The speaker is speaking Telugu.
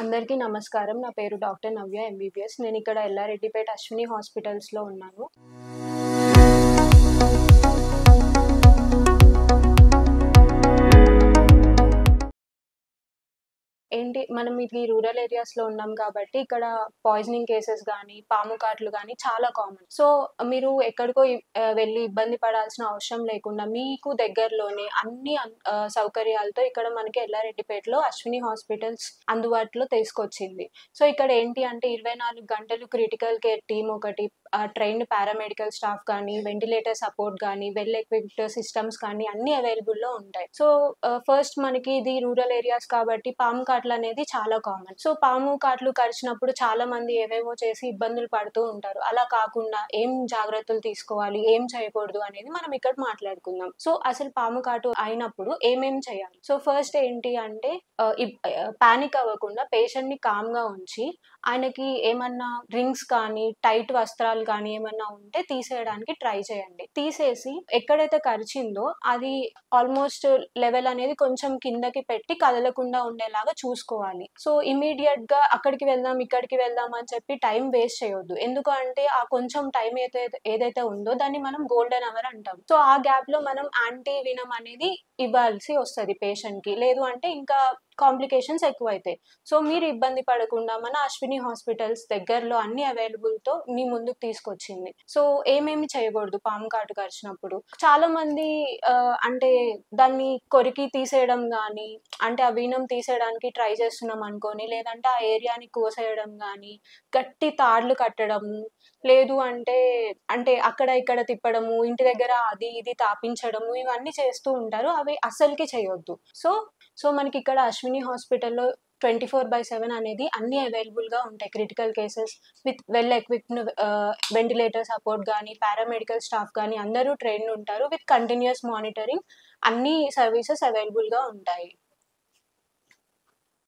అందరికీ నమస్కారం. నా పేరు డాక్టర్ నవ్య ఎంబీబీఎస్. నేను ఇక్కడ ఎల్లారెడ్డిపేట అశ్విని హాస్పిటల్స్‌లో ఉన్నాను. మనం ఇది రూరల్ ఏరియాస్‌లో ఉన్నాం కాబట్టి ఇక్కడ పాయిజనింగ్ కేసెస్ గానీ, పాము కాట్లు గానీ చాలా కామన్. సో, మీరు ఎక్కడికో వెళ్లి ఇబ్బంది పడాల్సిన అవసరం లేకుండా మీకు దగ్గరలోనే సౌకర్యాలతో ఇక్కడ మనకి ఎల్లారెడ్డిపేటలో అశ్విని హాస్పిటల్స్ అందుబాటులో తీసుకొచ్చింది. సో, ఇక్కడ ఏంటి అంటే 24 గంటలు క్రిటికల్ కేర్ టీమ్ ఒకటి, ట్రైన్డ్ పారామెడికల్ స్టాఫ్ కానీ, వెంటిలేటర్ సపోర్ట్ గానీ, వెల్ ఎక్విప్డ్ సిస్టమ్స్ కానీ అన్నీ అవైలబుల్‌లో ఉంటాయి. సో, ఫస్ట్ మనకి ఇది రూరల్ ఏరియాస్ కాబట్టి పాము కాట్లు అనేది చాలా కామన్. సో, పాము కాట్లు కరిచినప్పుడు చాలా మంది ఏవేవో చేసి ఇబ్బందులు పడుతూ ఉంటారు. అలా కాకుండా ఏం జాగ్రత్తలు తీసుకోవాలి, ఏం చేయకూడదు అనేది మనం ఇక్కడ మాట్లాడుకుందాం. సో, అసలు పాము కాటు అయినప్పుడు ఏమేం చేయాలి? సో, ఫస్ట్ ఏంటి అంటే పానిక్ అవ్వకుండా పేషెంట్‌ని కామ్‌గా ఉంచి ఆయనకి ఏమన్నా రింగ్స్ కానీ, టైట్ వస్త్రాలు కానీ ఏమన్నా ఉంటే తీసేయడానికి ట్రై చేయండి. తీసేసి ఎక్కడైతే కరిచిందో అది ఆల్మోస్ట్ లెవెల్ అనేది కొంచెం కిందకి పెట్టి కదలకుండా ఉండేలాగా చూసుకోవాలి. సో, ఇమ్మీడియేట్‌గా అక్కడికి వెళ్దాం, ఇక్కడికి వెళ్దాం అని చెప్పి టైం వేస్ట్ చేయొద్దు. ఎందుకు అంటే ఆ కొంచెం టైం ఏదైతే ఉందో దాన్ని మనం గోల్డెన్ అవర్ అంటాం. సో, ఆ గ్యాప్‌లో మనం యాంటీ వెనమ్ అనేది ఇవ్వాల్సి వస్తది పేషెంట్‌కి. లేదు అంటే ఇంకా కాంప్లికేషన్స్ ఎక్కువైతాయి. సో, మీరు ఇబ్బంది పడకుండా మన అశ్విని హాస్పిటల్స్ దగ్గరలో అన్ని అవైలబుల్‌తో మీ ముందుకు తీసుకొచ్చింది. సో, ఏమేమి చేయకూడదు పాము కాటు కరిచినప్పుడు? చాలా మంది అంటే దాన్ని కొరికి తీసేయడం గానీ, అంటే ఆ వీనం తీసేయడానికి ట్రై చేస్తున్నాం అనుకోని, లేదంటే ఆ ఏరియాని కోసేయడం గానీ, గట్టి తాడులు కట్టడము, లేదు అంటే అక్కడ ఇక్కడ తిప్పడము, ఇంటి దగ్గర అది ఇది తాపించడము ఇవన్నీ చేస్తూ ఉంటారు. అవి అస్సలకి చేయొద్దు. సో, మనకిక్కడ అశ్విని హాస్పిటల్‌లో 24/7 అనేది అన్నీ అవైలబుల్‌గా ఉంటాయి. Critical cases with well equipped ventilator support గానీ, పారామెడికల్ స్టాఫ్ గానీ అందరూ ట్రైన్డ్ ఉంటారు. విత్ కంటిన్యూయస్ మానిటరింగ్ అన్ని సర్వీసెస్ అవైలబుల్‌గా ఉంటాయి.